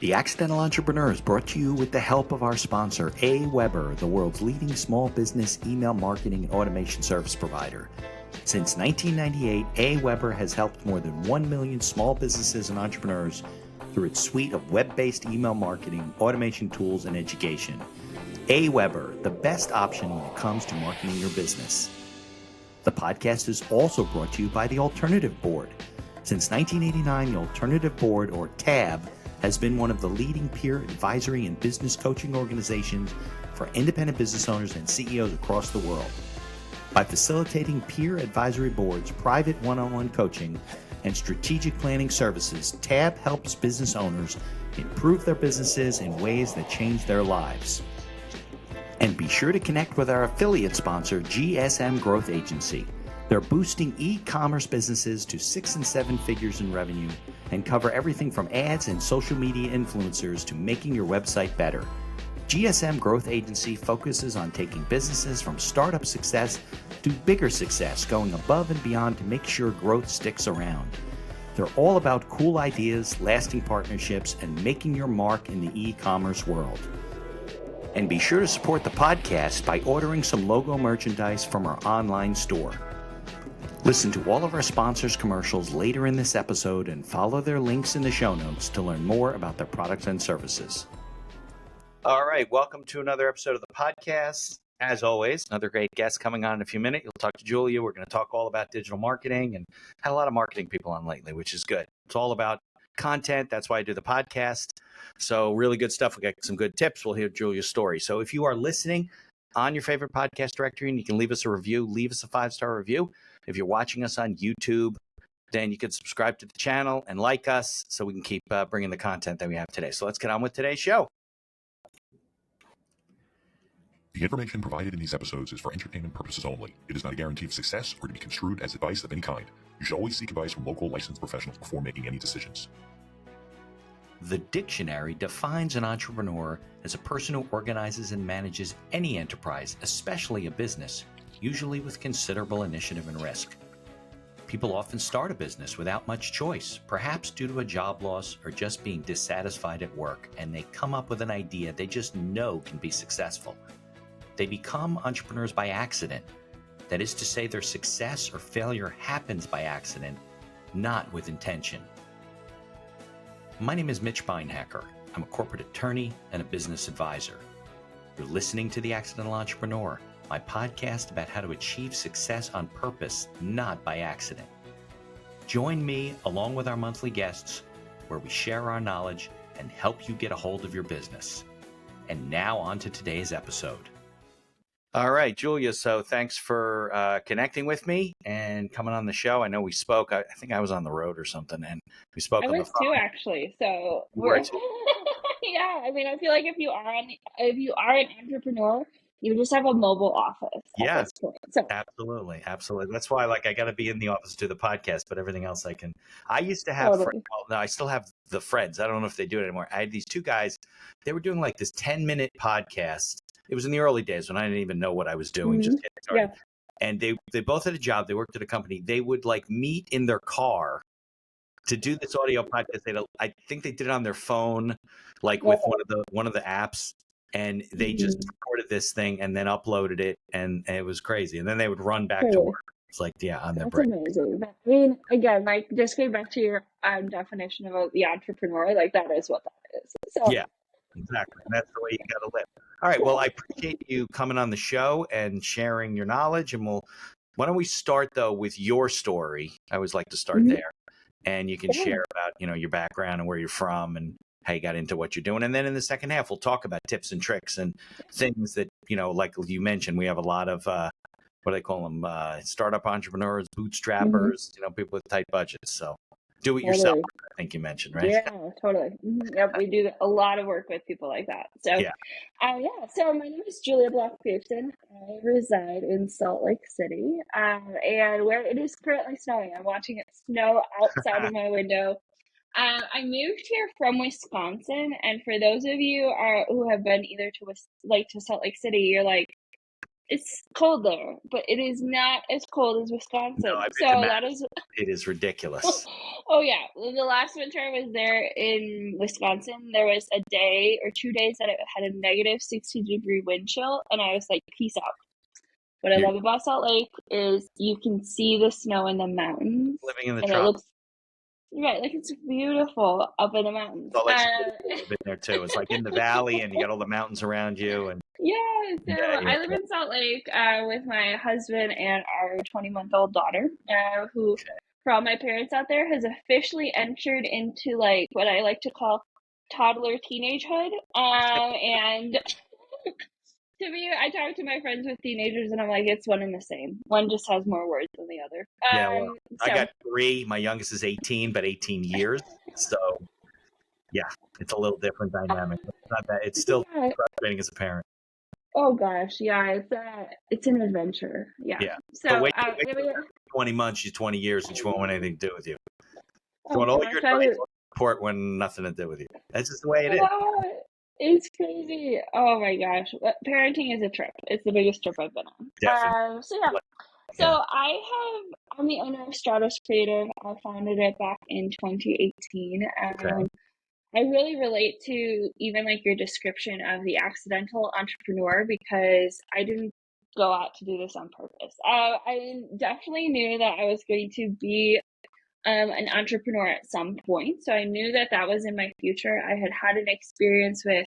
The Accidental Entrepreneur is brought to you with the help of our sponsor, AWeber, the world's leading small business email marketing and automation service provider. Since 1998, AWeber has helped more than 1 million small businesses and entrepreneurs through its suite of web-based email marketing, automation tools, and education. AWeber, the best option when it comes to marketing your business. The podcast is also brought to you by the Alternative Board. Since 1989, the Alternative Board, or TAB, has been one of the leading peer advisory and business coaching organizations for independent business owners and CEOs across the world. By facilitating peer advisory boards, private one-on-one coaching, and strategic planning services, TAB helps business owners improve their businesses in ways that change their lives. And be sure to connect with our affiliate sponsor, GSM Growth Agency. They're boosting e-commerce businesses to 6 and 7 figures in revenue and cover everything from ads and social media influencers to making your website better. GSM Growth Agency focuses on taking businesses from startup success to bigger success, going above and beyond to make sure growth sticks around. They're all about cool ideas, lasting partnerships, and making your mark in the e-commerce world. And be sure to support the podcast by ordering some logo merchandise from our online store. Listen to all of our sponsors' commercials later in this episode and follow their links in the show notes to learn more about their products and services. All right, welcome to another episode of the podcast. As always, another great guest coming on in a few minutes. You'll talk to Julia. We're going to talk all about digital marketing and had a lot of marketing people on lately, which is good. It's all about content. That's why I do the podcast. So really good stuff. We got some good tips. We'll hear Julia's story. So if you are listening on your favorite podcast directory and you can leave us a review, leave us a 5-star review. If you're watching us on YouTube, then you can subscribe to the channel and like us so we can keep bringing the content that we have today. So let's get on with today's show. The information provided in these episodes is for entertainment purposes only. It is not a guarantee of success or to be construed as advice of any kind. You should always seek advice from local licensed professionals before making any decisions. The dictionary defines an entrepreneur as a person who organizes and manages any enterprise, especially a business, usually with considerable initiative and risk. People often start a business without much choice, perhaps due to a job loss or just being dissatisfied at work, and they come up with an idea they just know can be successful. They become entrepreneurs by accident. That is to say, their success or failure happens by accident, not with intention. My name is Mitch Beinhacker. I'm a corporate attorney and a business advisor. You're listening to The Accidental Entrepreneur, my podcast about how to achieve success on purpose, not by accident. Join me along with our monthly guests, where we share our knowledge and help you get a hold of your business. And now on to today's episode. All right, Julia, so thanks for connecting with me and coming on the show. I know we spoke, I think I was on the road or something, and we spoke I on the was phone. too, actually. So We're yeah, I mean, I feel like if you are an entrepreneur, you just have a mobile office at this point. So Absolutely. That's why, I got to be in the office to do the podcast, but everything else I can. I used to have, totally. no, I still have the friends. I don't know if they do it anymore. I had these two guys. They were doing this 10-minute podcast. It was in the early days when I didn't even know what I was doing, just getting started. Yeah. And they both had a job. They worked at a company. They would meet in their car to do this audio podcast. I think they did it on their phone, with one of the apps, and they just recorded this thing and then uploaded it, and it was crazy. And then they would run back to work. It's on their break. That's amazing. I mean, again, just going back to your definition of the entrepreneur, that is what that is. So yeah, exactly. And that's the way you got to live. All right. Well, I appreciate you coming on the show and sharing your knowledge. And why don't we start though with your story? I always like to start there, and you can share about your background and where you're from and how you got into what you're doing. And then in the second half, we'll talk about tips and tricks and things that like you mentioned. We have a lot of what do they call them? Startup entrepreneurs, bootstrappers. People with tight budgets. So do it yourself. I think you mentioned, right? Yeah, totally. Yep, we do a lot of work with people like that. So, So my name is Julia Pearson. I reside in Salt Lake City, and where it is currently snowing. I'm watching it snow outside of my window. I moved here from Wisconsin, and for those of you who have been either to Salt Lake City, you're It's cold there, but it is not as cold as Wisconsin. No, I've So been to that Madison. is, It is ridiculous. oh yeah. The last winter I was there in Wisconsin, there was a day or 2 days that it had a negative 60-degree wind chill, and I was like, peace out. What I love about Salt Lake is you can see the snow in the mountains, Living in the and it tropics. looks right, like it's beautiful up in the mountains. Salt Lake's I've been there too. It's like in the valley, and you got all the mountains around you, and Yeah, so yeah. I live in Salt Lake with my husband and our 20-month-old daughter, who, for all my parents out there, has officially entered into like what I like to call toddler teenagehood. And to me, I talk to my friends with teenagers, and I'm like, it's one and the same. One just has more words than the other. Yeah, well, I So got 3. My youngest is 18, but 18 years. So, yeah, it's a little different dynamic. It's not that. It's still yeah. frustrating as a parent. Oh gosh, yeah, it's an adventure. Yeah. Yeah. So But wait, maybe, 20 months, she's 20 years, and she won't want anything to do with you. She oh want all your gosh, advice, all your support when nothing to do with you. That's just the way it is. yeah, it's crazy. Oh my gosh. Parenting is a trip. It's the biggest trip I've been on. Definitely. So yeah. So I'm the owner of Stratos Creative. I founded it back in 2018. Okay. I really relate to even like your description of the accidental entrepreneur because I didn't go out to do this on purpose. I definitely knew that I was going to be an entrepreneur at some point. So I knew that that was in my future. I had had an experience with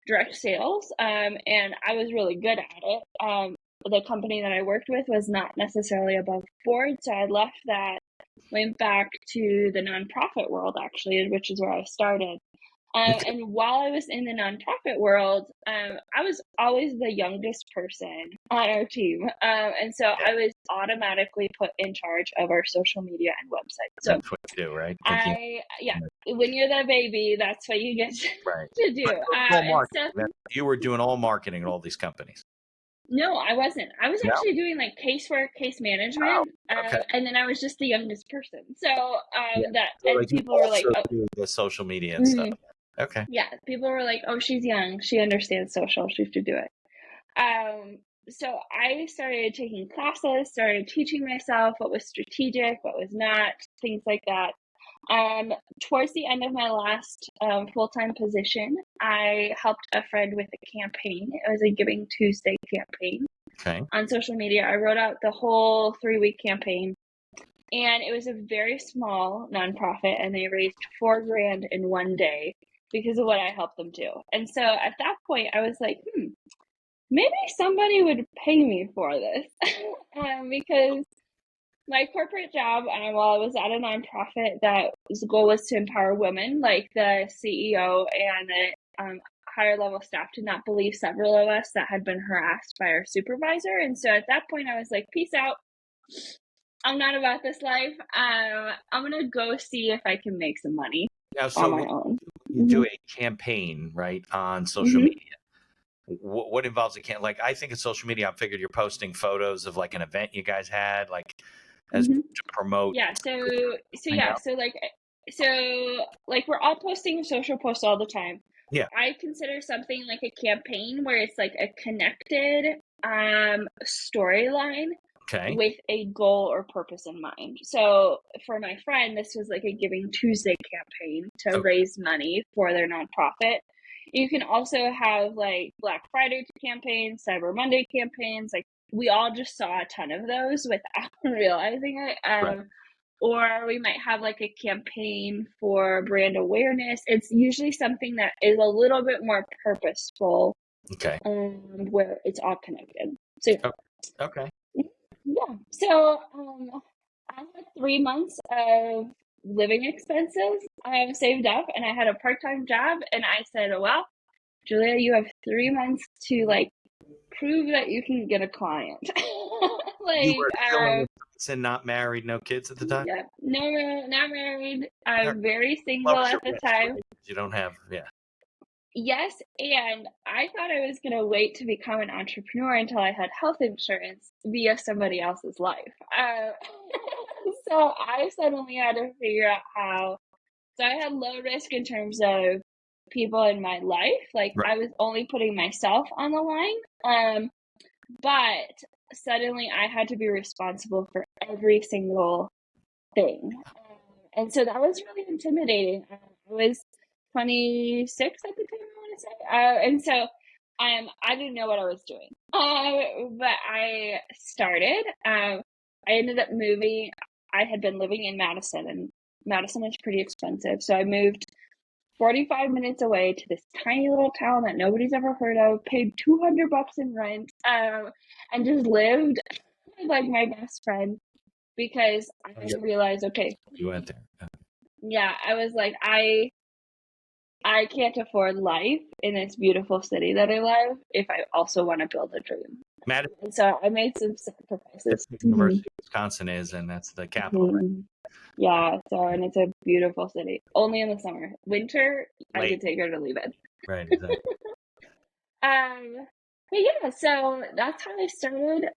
direct sales, and I was really good at it. The company that I worked with was not necessarily above board, so I left that, went back to the nonprofit world actually, which is where I started. And while I was in the nonprofit world, I was always the youngest person on our team. And so I was automatically put in charge of our social media and website. So That's what you do, right? when you're the baby, that's what you get to do. You were doing all marketing at all these companies. No, I wasn't. I was actually doing like casework, case management, okay. and then I was just the youngest person. So like people were like, "Oh, do the social media and stuff." Okay. Yeah, people were like, "Oh, she's young. She understands social. She should do it." So I started taking classes, started teaching myself what was strategic, what was not, things like that. Towards the end of my last full-time position, I helped a friend with a campaign. It was a Giving Tuesday campaign on social media. I wrote out the whole 3-week campaign, and it was a very small nonprofit, and they raised $4,000 in one day because of what I helped them do. And so at that point, I was like, maybe somebody would pay me for this because my corporate job, while I was at a nonprofit the goal was to empower women, like the CEO and the higher level staff did not believe several of us that had been harassed by our supervisor. And so at that point, I was like, peace out. I'm not about this life. I'm going to go see if I can make some money on my own. You do a campaign, right, on social media. What involves a campaign? Like, I think of social media, I figured you're posting photos of like an event you guys had, like as to promote. Yeah. So we're all posting social posts all the time. Yeah. I consider something like a campaign where it's like a connected storyline with a goal or purpose in mind. So for my friend, this was like a Giving Tuesday campaign to raise money for their nonprofit. You can also have like Black Friday campaigns, Cyber Monday campaigns. Like we all just saw a ton of those without realizing it. Or we might have like a campaign for brand awareness. It's usually something that is a little bit more purposeful. Where it's all connected. So yeah. So I had 3 months of living expenses saved up, and I had a part-time job, and I said, well, Julia, you have 3 months to like prove that you can get a client. You were still not married, no kids at the time? Yeah, no, not married. I'm very single at the time. Right? You don't have, Yes, and I thought I was going to wait to become an entrepreneur until I had health insurance via somebody else's life. So I suddenly had to figure out how. So I had low risk in terms of people in my life. Like I was only putting myself on the line. But suddenly I had to be responsible for every single thing. And so that was really intimidating. I was 26 at the time, I want to say. And so I didn't know what I was doing. But I started. I ended up moving. I had been living in Madison, and Madison is pretty expensive. So I moved 45 minutes away to this tiny little town that nobody's ever heard of, paid $200 in rent, and just lived with like my best friend because I realized, okay, You went there. yeah, I was like, I can't afford life in this beautiful city that I love if I also want to build a dream. Madison, And so I made some sacrifices. University of Wisconsin is, and that's the capital. Right? Yeah, so and it's a beautiful city. Only in the summer. Winter, I could take her to leave it. Right, exactly. But yeah, so that's how I started.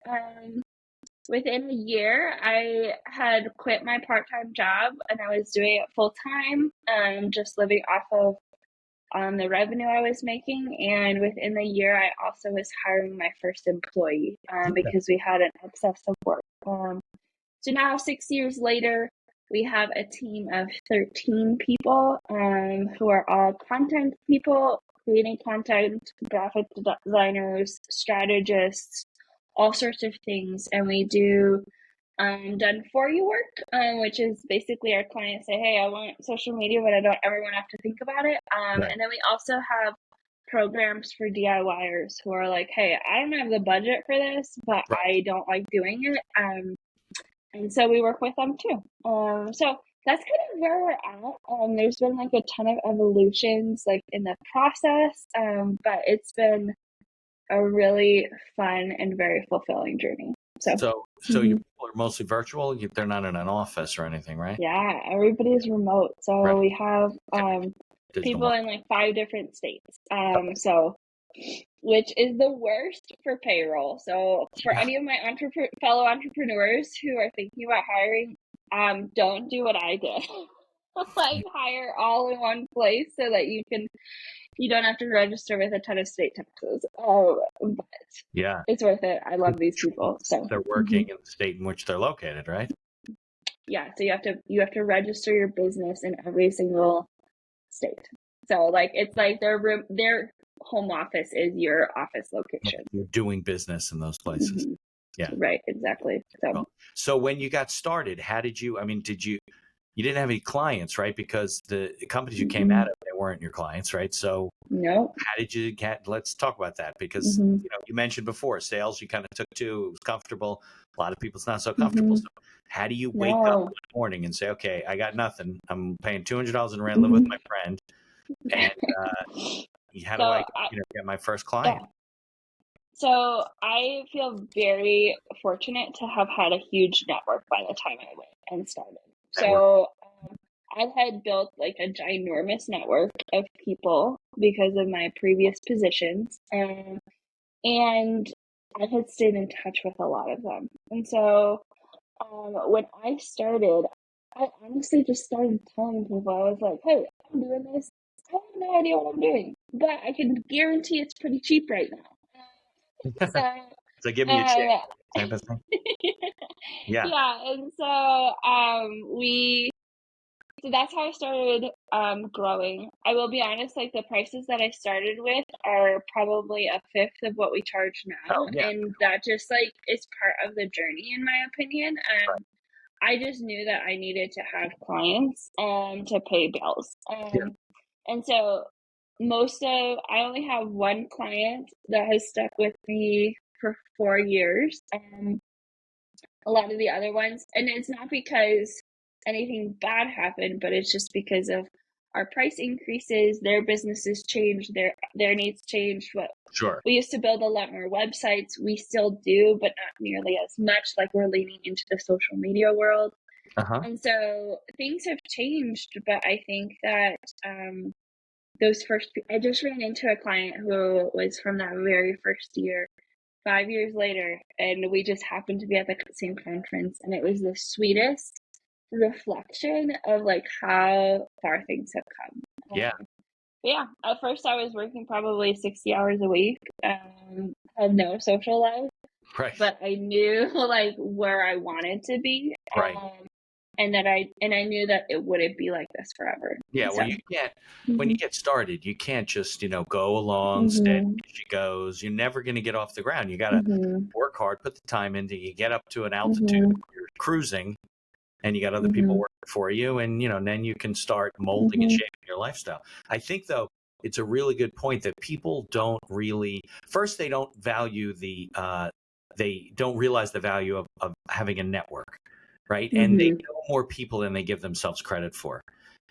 Within a year, I had quit my part-time job and I was doing it full-time, just living off of the revenue I was making. And within the year, I also was hiring my first employee because we had an excess of work. So now, 6 years later, we have a team of 13 people who are all content people, creating content, graphic designers, strategists, all sorts of things. And we do done for you work, which is basically our clients say, hey, I want social media, but I don't ever want to have to think about it. And then we also have programs for DIYers who are like, hey, I don't have the budget for this, but I don't like doing it. And so we work with them too. So that's kind of where we're at. There's been like a ton of evolutions like in the process, but it's been a really fun and very fulfilling journey. So your people are mostly virtual. They're not in an office or anything, right? Yeah, everybody's remote. So we have people in like 5 different states. So which is the worst for payroll. So for any of my fellow entrepreneurs who are thinking about hiring, don't do what I did. Like hire all in one place so that you don't have to register with a ton of state taxes. But yeah, it's worth it. I love these people. So they're working in the state in which they're located, right? Yeah, so you have to register your business in every single state. So like it's like their home office is your office location. You're doing business in those places. Yeah. Right, exactly. So when you got started, how did you, you didn't have any clients, right? Because the companies you came out of, they weren't your clients, right? So no. How did you let's talk about that because you mentioned before sales you kind of took to, it was comfortable. A lot of people it's not so comfortable. So how do you wake up one morning and say, okay, I got nothing. I'm paying $200 in rent, live with my friend. And how do I get my first client? Yeah. So I feel very fortunate to have had a huge network by the time I went and started. So I had built like a ginormous network of people because of my previous positions. And I had stayed in touch with a lot of them. And so when I started, I honestly just started telling people, I was like, hey, I'm doing this. I have no idea what I'm doing, but I can guarantee it's pretty cheap right now. So give me a check. Yeah. And so so that's how I started growing. I will be honest, like the prices that I started with are probably a fifth of what we charge now. And that just like is part of the journey in my opinion. I just knew that I needed to have clients to pay bills. And so I only have one client that has stuck with me for 4 years. A lot of the other ones, and it's not because anything bad happened, but it's just because of our price increases, their businesses changed, their needs changed. We used to build a lot more websites. We still do, but not nearly as much. Like we're leaning into the social media world. And so things have changed, but I think that I just ran into a client who was from that very first year, 5 years later, and we just happened to be at the same conference, and it was the sweetest reflection of like how far things have come. At first I was working probably 60 hours a week, had no social life, Right. but I knew like where I wanted to be. Right. And I knew that it wouldn't be like this forever. Yeah. So Well, you can't, when you mhm, get started, you can't just, go along steady mhm, as she goes. You're never going to get off the ground. You got to mhm, work hard, put the time into, you get up to an altitude, mhm, you're cruising, and you got other people mhm, working for you. And, then you can start molding and mhm, shaping your lifestyle. I think, though, it's a really good point that people don't really, first, they don't value they don't realize the value of having a network, right? And they mhm. know more people than they give themselves credit for.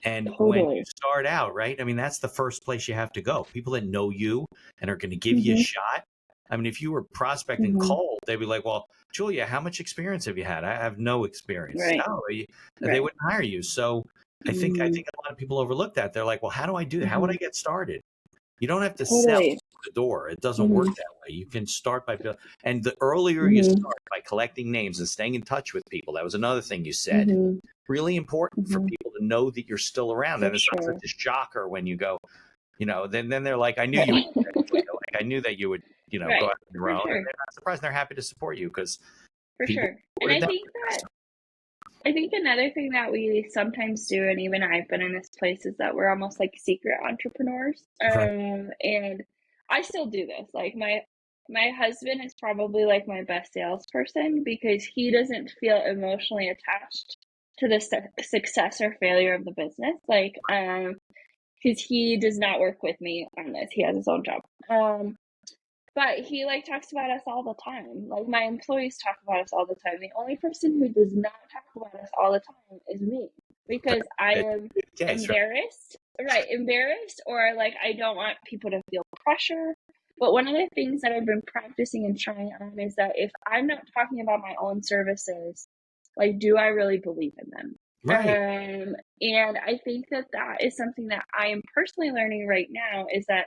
And when you Totally. start out, right, I mean, that's the first place you have to go. People that know you and are going to give you a Mhm, shot. I mean, if you were prospecting mhm. cold, they'd be like, well, Julia, how much experience have you had? I have no experience. Right, Oh, they right. wouldn't hire you. So I think Mhm, a lot of people overlook that. They're like, well, how do I do that? How would I mhm. get started? You don't have to sell Totally. the door. It doesn't work Mhm, that way. You can start by building, and the earlier you mhm, start by collecting names and staying in touch with people. That was another thing you said. mhm, Really important for mhm. people to know that you're still around, For and it's not such sure. a shocker when you go. Then they're like, I knew you would Right. do that, Julia. Like I knew that you would, go Right. out on your For own, and sure. they're not surprised. They're happy to support you because For people sure. And word of mouth. I think another thing that we sometimes do, and even I've been in this place, is that we're almost like secret entrepreneurs. Right. And I still do this. Like my husband is probably like my best salesperson because he doesn't feel emotionally attached to the success or failure of the business. Like, because he does not work with me on this. He has his own job. But he like talks about us all the time. Like my employees talk about us all the time. The only person who does not talk about us all the time is me because I That's am the case, right? embarrassed, right? Embarrassed, or like I don't want people to feel pressure. But one of the things that I've been practicing and trying on is that if I'm not talking about my own services, like, do I really believe in them? Right. And I think that that is something that I am personally learning right now is that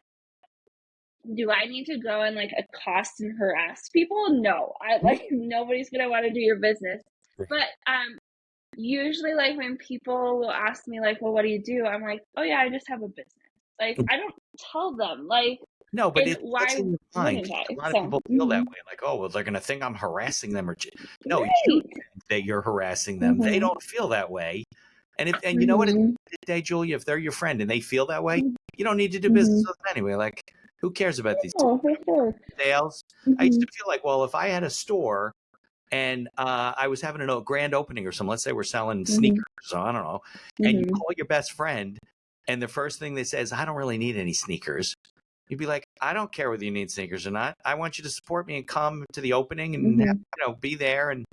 do I need to go and like accost and harass people? No, I like nobody's gonna want to do your business. But usually like when people will ask me like, well, what do you do? I'm like, oh yeah, I just have a business. Like I don't tell them like, No, but and it gets why in your mind. wouldn't I? A lot of So people feel that way, like, oh, well, they're going to think I'm harassing them, no, you right. think that you're harassing them. They Mhm. don't feel that way. And you know what? At the Mhm. end of the day, Julia, if they're your friend and they feel that way, you don't need to do business Mhm. with them anyway. Like, who cares about these Oh, for sure. sales? I used to Mhm. feel like, well, if I had a store and I was having a grand opening or something, let's say we're selling Mhm. sneakers, so I don't know, and you Mhm. call your best friend, and the first thing they say is, I don't really need any sneakers. You'd be like, I don't care whether you need sneakers or not. I want you to support me and come to the opening and Mhm. be there and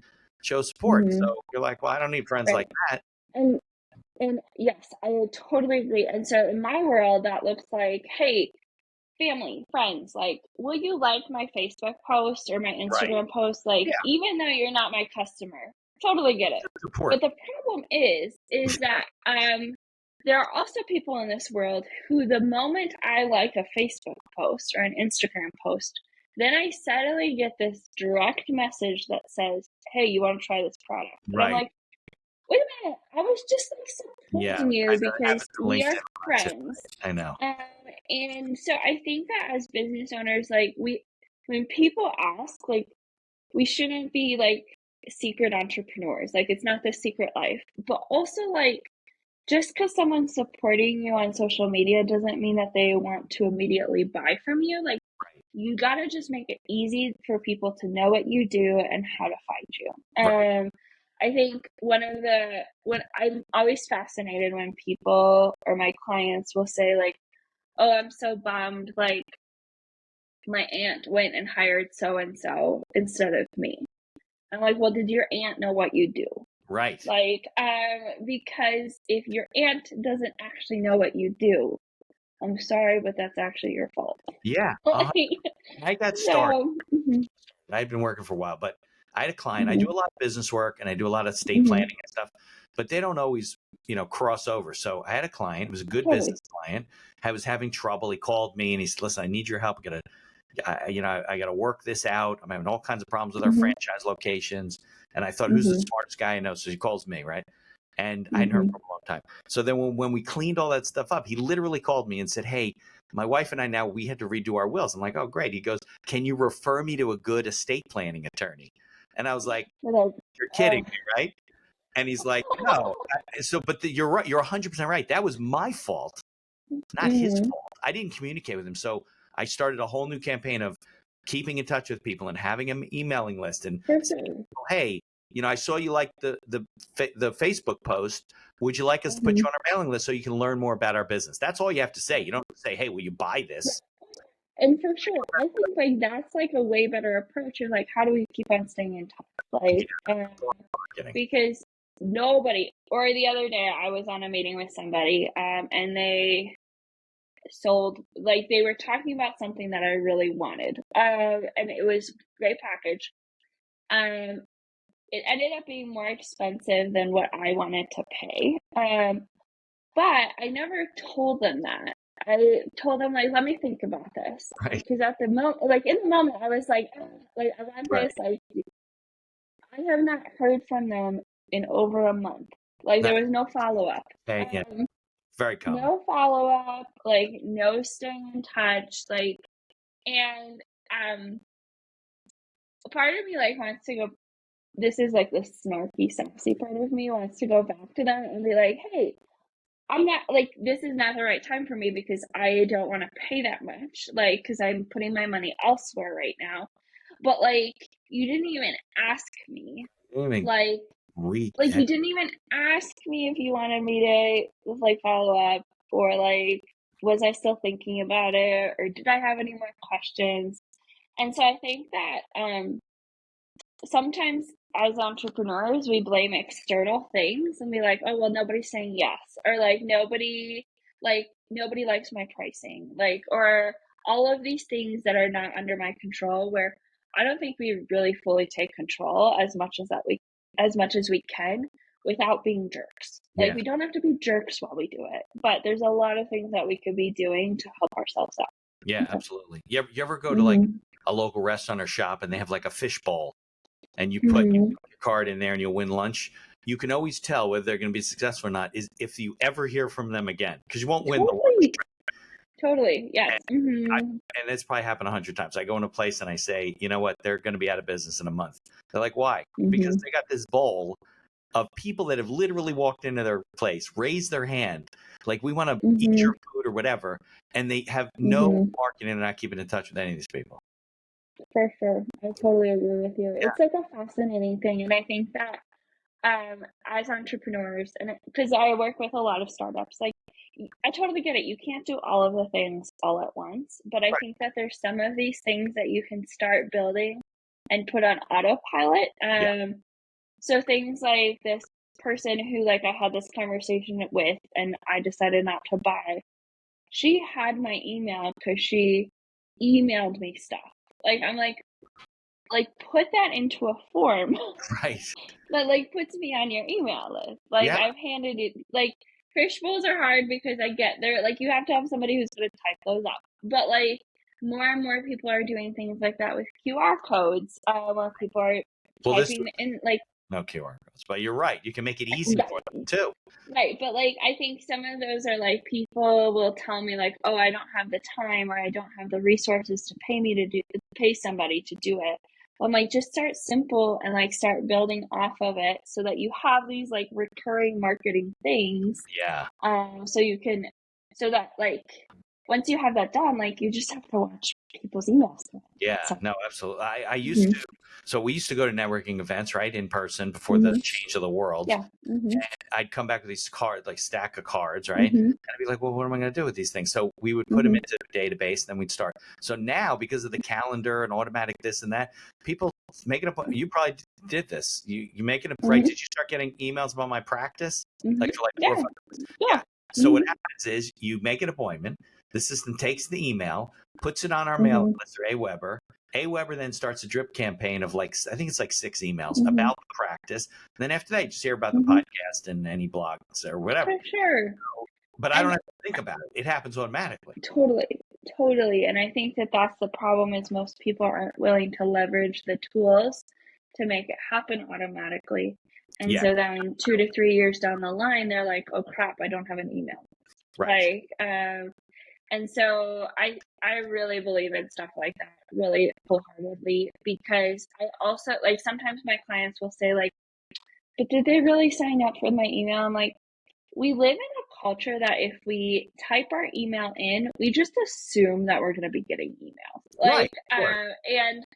show support. So Mhm. you're like, well, I don't need friends Right. like that. And and yes, I would totally agree. And so in my world, that looks like, hey, family, friends, like, will you like my Facebook post or my Right. Instagram post? Like, Yeah. even though you're not my customer, totally get it. Support. But the problem is that there are also people in this world who, the moment I like a Facebook post or an Instagram post, then I suddenly get this direct message that says, "Hey, you want to try this product?" And I'm Right. like, wait a minute, I was just like Yeah. supporting I you know it because happens to we are LinkedIn a lot too. friends. I know. Um, and so I think that as business owners, like when people ask, like we shouldn't be like secret entrepreneurs. Like it's not the secret life, but also like just because someone's supporting you on social media doesn't mean that they want to immediately buy from you. Like you gotta just make it easy for people to know what you do and how to find you. Right. I think when I'm always fascinated when people or my clients will say like, "Oh, I'm so bummed, like my aunt went and hired so and so instead of me." I'm like, "Well, did your aunt know what you do?" Right. Like, because if your aunt doesn't actually know what you do, I'm sorry, but that's actually your fault. Yeah. Like, I got started. so, mhm, I'd been working for a while, but I had a client. I do mhm, a lot of business work and I do a lot of estate planning mhm, and stuff, but they don't always, cross over. So I had a client, it was a good totally. business client. I was having trouble. He called me and he said, listen, I need your help. I got to work this out. I'm having all kinds of problems with our Mhm, franchise locations. And I thought, who's the mhm, smartest guy I know? So he calls me, right? And I hadn't heard from him in a long time. So then when we cleaned all that stuff up, he literally called me and said, hey, my wife and I now, we had to redo our wills. I'm like, oh, great. He goes, can you refer me to a good estate planning attorney? And I was like, you're kidding me, right? And he's like, no. But you're right. You're 100% right. That was my fault, not his fault. I didn't communicate with him. So I started a whole new campaign of keeping in touch with people and having an emailing list and saying, hey, I saw you like the Facebook post. Would you like us to put you on our mailing list so you can learn more about our business? That's all you have to say. You don't have to say, hey, will you buy this? And for sure, I think that's a way better approach. You're like, how do we keep on staying in touch? Because nobody, or the other day I was on a meeting with somebody, and they sold, they were talking about something that I really wanted, and it was a great package. It ended up being more expensive than what I wanted to pay. But I never told them that. I told them, let me think about this. Right. Because at the moment, in the moment, I was like, I want this. I have not heard from them in over a month. There was no follow-up. Yeah. Very common. No follow-up, no staying in touch, and part of me wants to go, this is the snarky, sassy part of me wants to go back to them and be like, hey, I'm not, this is not the right time for me because I don't want to pay that much, because I'm putting my money elsewhere right now. But you didn't even ask me. You didn't even ask me if you wanted me to follow up, or was I still thinking about it, or did I have any more questions? And so I think that sometimes as entrepreneurs, we blame external things and be like, oh, well, nobody's saying yes, or nobody likes my pricing, or all of these things that are not under my control, where I don't think we really fully take control as much as we can without being jerks. We don't have to be jerks while we do it, but there's a lot of things that we could be doing to help ourselves out. Yeah, absolutely. You ever go to a local restaurant or shop and they have a fish bowl, and you put your card in there and you'll win lunch? You can always tell whether they're going to be successful or not is if you ever hear from them again, because you won't win the lunch. Totally. Yes. And it's probably happened 100 times. I go in a place and I say, you know what? They're going to be out of business in a month. They're like, why? Because they got this bowl of people that have literally walked into their place, raised their hand, we want to eat your food or whatever, and they have no marketing and not keeping in touch with any of these people. For sure. I totally agree with you. Yeah. It's a fascinating thing. And I think that as entrepreneurs, and because I work with a lot of startups, I totally get it. You can't do all of the things all at once, but I think that there's some of these things that you can start building and put on autopilot. So things like this person who I had this conversation with and I decided not to buy, she had my email because she emailed me stuff. I'm put that into a form. Right. That puts me on your email list. I've handed it, fish bowls are hard because I get there. You have to have somebody who's going to type those up. But more and more people are doing things like that with QR codes. Where people are typing in no QR codes, but you're right. You can make it easy for them too. Right, but I think some of those are people will tell me oh, I don't have the time, or I don't have the resources to pay somebody to do it. I'm just start simple and start building off of it so that you have these recurring marketing things. Yeah. So that once you have that done, you just have to watch people's emails. Yeah, no, absolutely. I used to. So we used to go to networking events, right, in person before the change of the world. Yeah. And I'd come back with these cards, stack of cards, right? And I'd be like, well, what am I going to do with these things? So we would put them into a database, and then we'd start. So now, because of the calendar and automatic this and that, people make an appointment. You probably did this. You make it right? Did you start getting emails about my practice? For 4 or 5 months? Yeah. So what happens is you make an appointment. The system takes the email, puts it on our mailing list or AWeber. AWeber then starts a drip campaign of I think it's 6 emails about the practice. And then after that, you just hear about the podcast and any blogs or whatever. For sure. But I don't have to think about it. It happens automatically. Totally. And I think that that's the problem is most people aren't willing to leverage the tools to make it happen automatically. And Yeah. so then 2 to 3 years down the line, they're like, oh crap, I don't have an email. Right. And so I really believe in stuff like that, really wholeheartedly, because I also, like, sometimes my clients will say, like, but did they really sign up for my email? I'm like, we live in a culture that if we type our email in, we just assume that we're going to be getting emails. Right. Like, and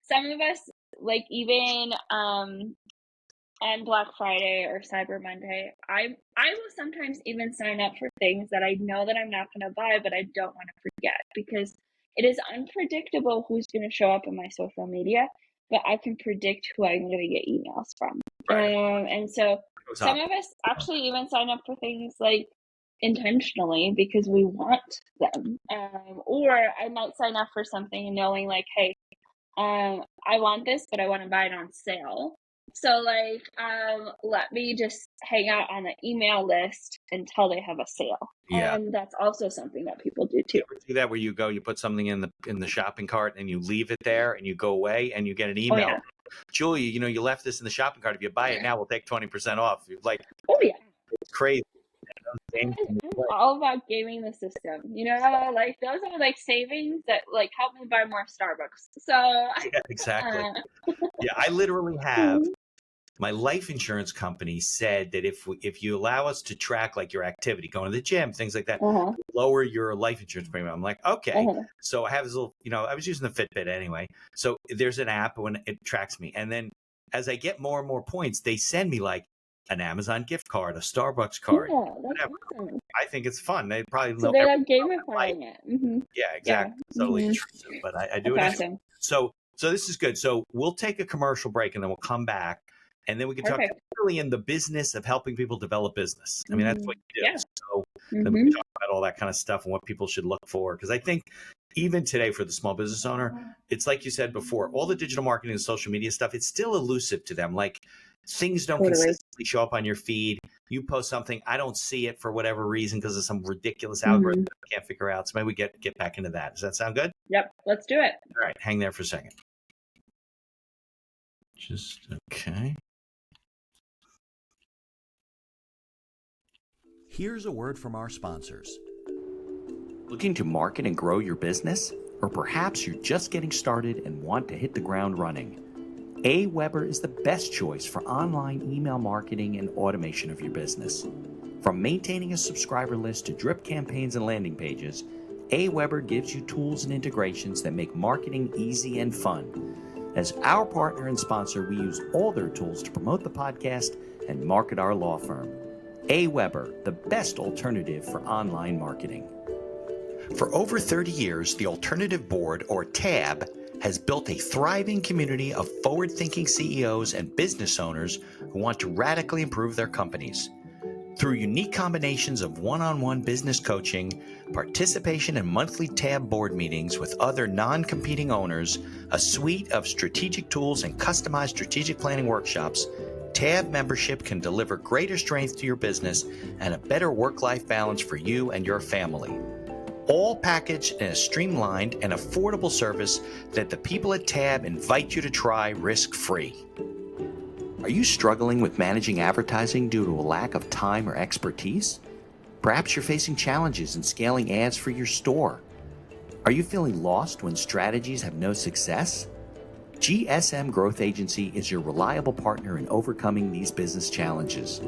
some of us, like, even on Black Friday or Cyber Monday, I will sometimes even sign up for things that I know that I'm not going to buy, but I don't want to forget, because it is unpredictable who's going to show up in my social media, but I can predict who I'm going to get emails from. Right. And so some of us actually even sign up for things like intentionally because we want them. Or I might sign up for something knowing, like, hey, I want this, but I want to buy it on sale. So, like, let me just hang out on the email list until they have a sale. Yeah. And that's also something that people do too. You ever do that where you go, you put something in the shopping cart and you leave it there and you go away and you get an email. Oh, yeah. Julia, you left this in the shopping cart. If you buy it now, we'll take 20% off. Like, Oh, yeah. it's crazy. I'm all about gaming the system. Like, those are like savings that like help me buy more Starbucks. So Yeah, exactly. Yeah, I literally have my life insurance company said that if you allow us to track like your activity, going to the gym, things like that, lower your life insurance premium. I'm like, okay. So I have this little, I was using the Fitbit anyway. So there's an app when it tracks me. And then as I get more and more points, they send me like an Amazon gift card, a Starbucks card. Yeah, that's awesome. I think it's fun. They probably know. So they're like gamifying it. Yeah, exactly. Yeah. Totally intrusive, but I do That's it. awesome. So this is good. So we'll take a commercial break and then we'll come back. And then we can talk really in the business of helping people develop business. I mean, that's what you do. Yeah. So then we can talk about all that kind of stuff and what people should look for. Because I think even today for the small business owner, it's like you said before, all the digital marketing and social media stuff, it's still elusive to them. Like, things don't consistently show up on your feed. You post something, I don't see it for whatever reason because of some ridiculous algorithm I can't figure out. So maybe we get back into that. Does that sound good? Yep, let's do it. All right, hang there for a second. Just okay. Here's a word from our sponsors. Looking to market and grow your business? Or perhaps you're just getting started and want to hit the ground running? AWeber is the best choice for online email marketing and automation of your business. From maintaining a subscriber list to drip campaigns and landing pages, AWeber gives you tools and integrations that make marketing easy and fun. As our partner and sponsor, we use all their tools to promote the podcast and market our law firm. AWeber, the best alternative for online marketing. For over 30 years, the Alternative Board, or TAB, has built a thriving community of forward-thinking CEOs and business owners who want to radically improve their companies. Through unique combinations of one-on-one business coaching, participation in monthly TAB board meetings with other non-competing owners, a suite of strategic tools, and customized strategic planning workshops, TAB membership can deliver greater strength to your business and a better work-life balance for you and your family. All packaged in a streamlined and affordable service that the people at TAB invite you to try risk-free. Are you struggling with managing advertising due to a lack of time or expertise? Perhaps you're facing challenges in scaling ads for your store. Are you feeling lost when strategies have no success? GSM Growth Agency is your reliable partner in overcoming these business challenges.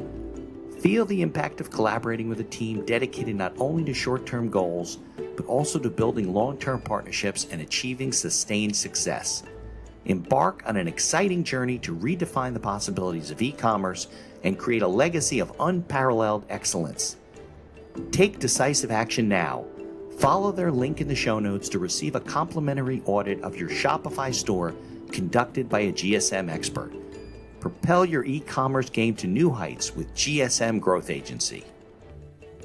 Feel the impact of collaborating with a team dedicated not only to short-term goals, but also to building long-term partnerships and achieving sustained success. Embark on an exciting journey to redefine the possibilities of e-commerce and create a legacy of unparalleled excellence. Take decisive action now. Follow their link in the show notes to receive a complimentary audit of your Shopify store conducted by a GSM expert. Propel your e-commerce game to new heights with GSM Growth Agency.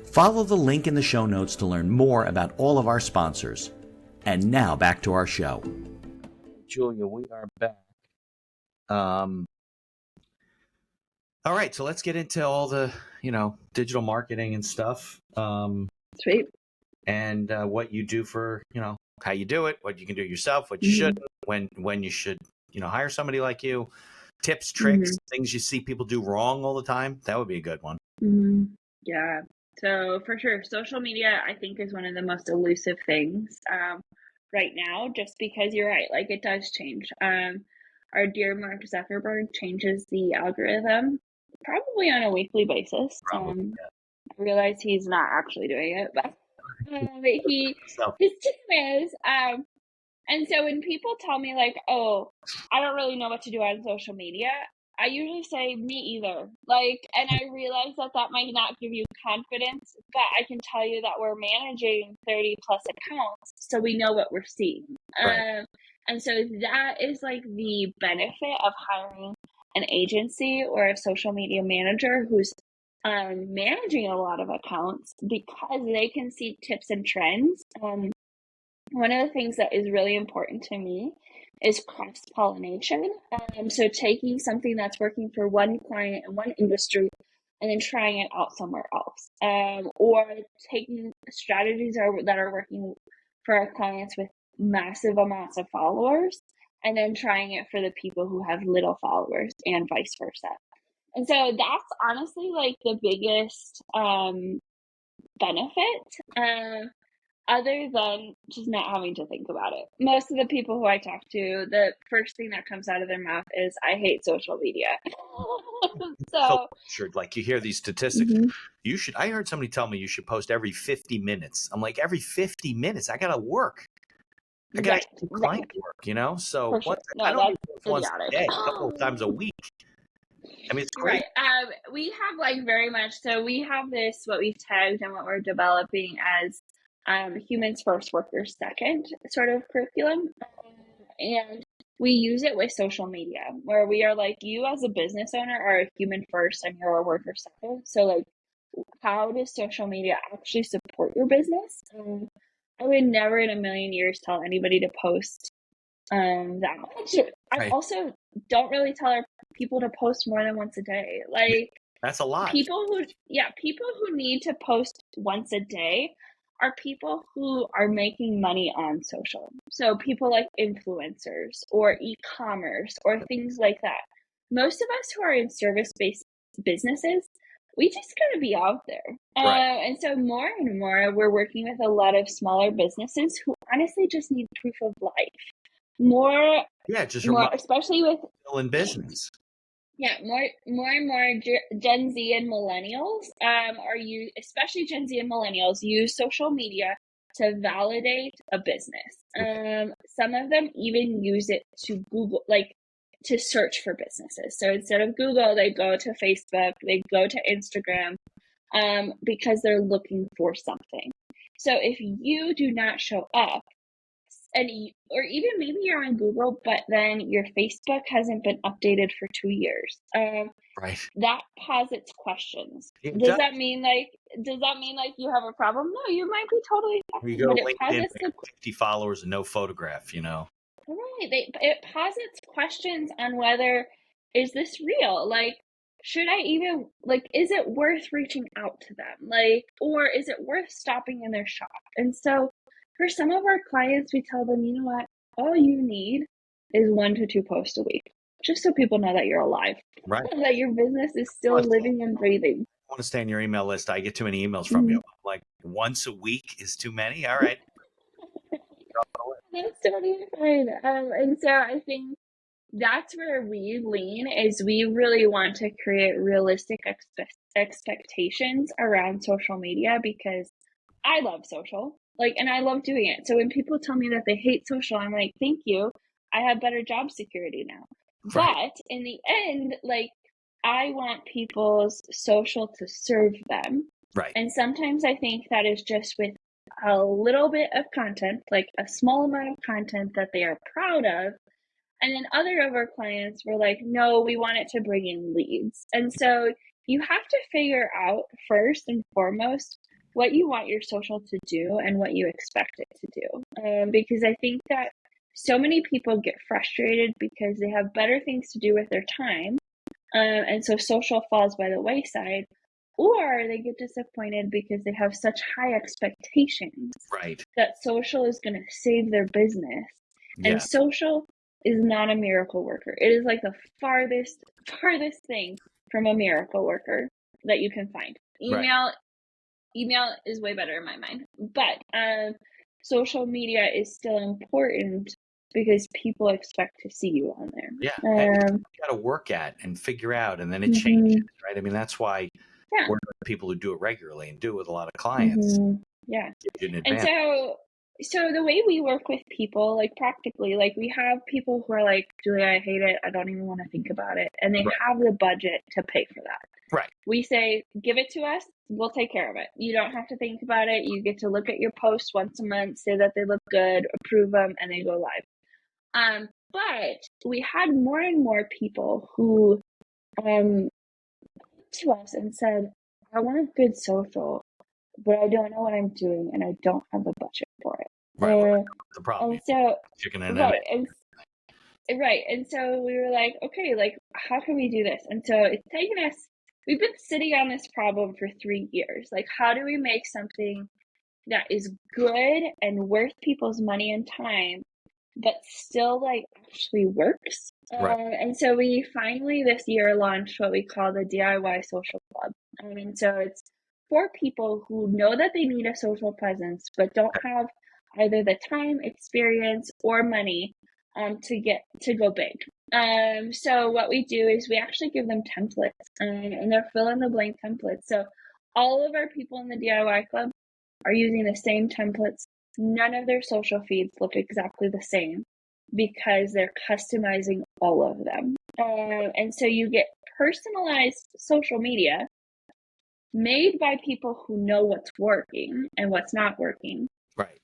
Follow the link in the show notes to learn more about all of our sponsors. And now back to our show. Julia, we are back. All right, so let's get into all the, digital marketing and stuff. Sweet. And what you do for, how you do it, what you can do yourself, what you shouldn't, when you should, hire somebody like you. Tips, tricks, things you see people do wrong all the time. That would be a good one. Yeah. So for sure, social media, I think, is one of the most elusive things right now, just because you're right, like it does change. Our dear Mark Zuckerberg changes the algorithm probably on a weekly basis. Probably. I realize he's not actually doing it, but So, his team is. And so when people tell me like, oh, I don't really know what to do on social media, I usually say, me either. Like, and I realize that that might not give you confidence, but I can tell you that we're managing 30 plus accounts, so we know what we're seeing. right. And so that is like the benefit of hiring an agency or a social media manager who's managing a lot of accounts, because they can see tips and trends. One of the things that is really important to me is cross-pollination. So taking something that's working for one client in one industry and then trying it out somewhere else. Or taking strategies that are working for our clients with massive amounts of followers and then trying it for the people who have little followers, and vice versa. And so that's honestly like the biggest benefit. Other than just not having to think about it. Most of the people who I talk to, the first thing that comes out of their mouth is, I hate social media. So like you hear these statistics. I heard somebody tell me you should post every 50 minutes. I'm like, every 50 minutes? I got to work. I got to do client work, So for sure. I No, don't that's do once idiotic. a day, a couple of times a week. I mean, it's great. Right. We have like very much, so we have this, what we've tagged and what we're developing as humans first, workers second sort of curriculum. And we use it with social media, where we are like, you as a business owner are a human first and you're a worker second. So like, how does social media actually support your business? I would never in a million years tell anybody to post that much. I also don't really tell our people to post more than once a day. Like, that's a lot. People who need to post once a day are people who are making money on social. So people like influencers or e-commerce or things like that. Most of us who are in service-based businesses, we just gotta be out there. Right. And so more and more, we're working with a lot of smaller businesses who honestly just need proof of life. More, especially with still in business. Yeah, more and more Gen Z and millennials especially Gen Z and millennials, use social media to validate a business. Some of them even use it to Google, like to search for businesses. So instead of Google, they go to Facebook, they go to Instagram, because they're looking for something. So if you do not show up, or even maybe you're on Google, but then your Facebook hasn't been updated for 2 years. Right. That posits questions. Does that mean like you have a problem? No, you might be totally fine. You go But to it LinkedIn, posits 50 followers and no photograph, Right. It posits questions on whether, is this real? Like, should I even, like, is it worth reaching out to them? Like, or is it worth stopping in their shop? And so for some of our clients, we tell them, you know what, all you need is 1 to 2 posts a week, just so people know that you're alive, right? That your business is still living and breathing. I want to stay on your email list. I get too many emails from you. Like, once a week is too many. All right. That's totally fine. And so I think that's where we lean, is we really want to create realistic expectations around social media, because I love social, and I love doing it. So when people tell me that they hate social, I'm like, thank you. I have better job security now. Right. But in the end, I want people's social to serve them. Right. And sometimes I think that is just with a little bit of content, like a small amount of content that they are proud of. And then other of our clients were like, no, we want it to bring in leads. And so you have to figure out first and foremost what you want your social to do and what you expect it to do. Because I think that so many people get frustrated because they have better things to do with their time. And so social falls by the wayside, or they get disappointed because they have such high expectations right. that social is going to save their business. And social is not a miracle worker. It is like the farthest thing from a miracle worker that you can find. Email is way better in my mind, but social media is still important because people expect to see you on there. Yeah, and you got to work at and figure out, and then it changes, right? I mean, that's why we're people who do it regularly and do it with a lot of clients. Yeah, in and advance. so the way we work with people, like practically, like we have people who are like, Julia, I hate it. I don't even want to think about it. And they have the budget to pay for that. Right. We say, give it to us. We'll take care of it. You don't have to think about it. You get to look at your posts once a month, say that they look good, approve them, and they go live. But we had more and more people who to us and said, I want good social, but I don't know what I'm doing and I don't have the budget for it. Right. The problem. And so, chicken and right. And so we were like, okay, like, how can we do this? And so it's taken us, we've been sitting on this problem for 3 years. Like, how do we make something that is good and worth people's money and time, but still like actually works? And so we finally this year launched what we call the DIY Social Club. And so it's for people who know that they need a social presence, but don't have either the time, experience, or money to go big. So what we do is we actually give them templates, and they're fill in the blank templates. So all of our people in the DIY club are using the same templates. None of their social feeds look exactly the same because they're customizing all of them. And so you get personalized social media made by people who know what's working and what's not working,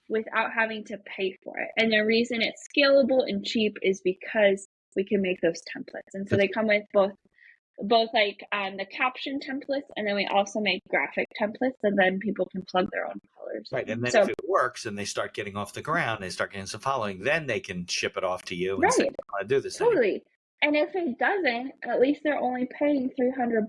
without having to pay for it. And the reason it's scalable and cheap is because we can make those templates. And so they come with both like the caption templates, and then we also make graphic templates, and then people can plug their own colors. Right, and then if it works and they start getting off the ground, they start getting some following, then they can ship it off to you and say, I want to do this. Totally. And if it doesn't, at least they're only paying $300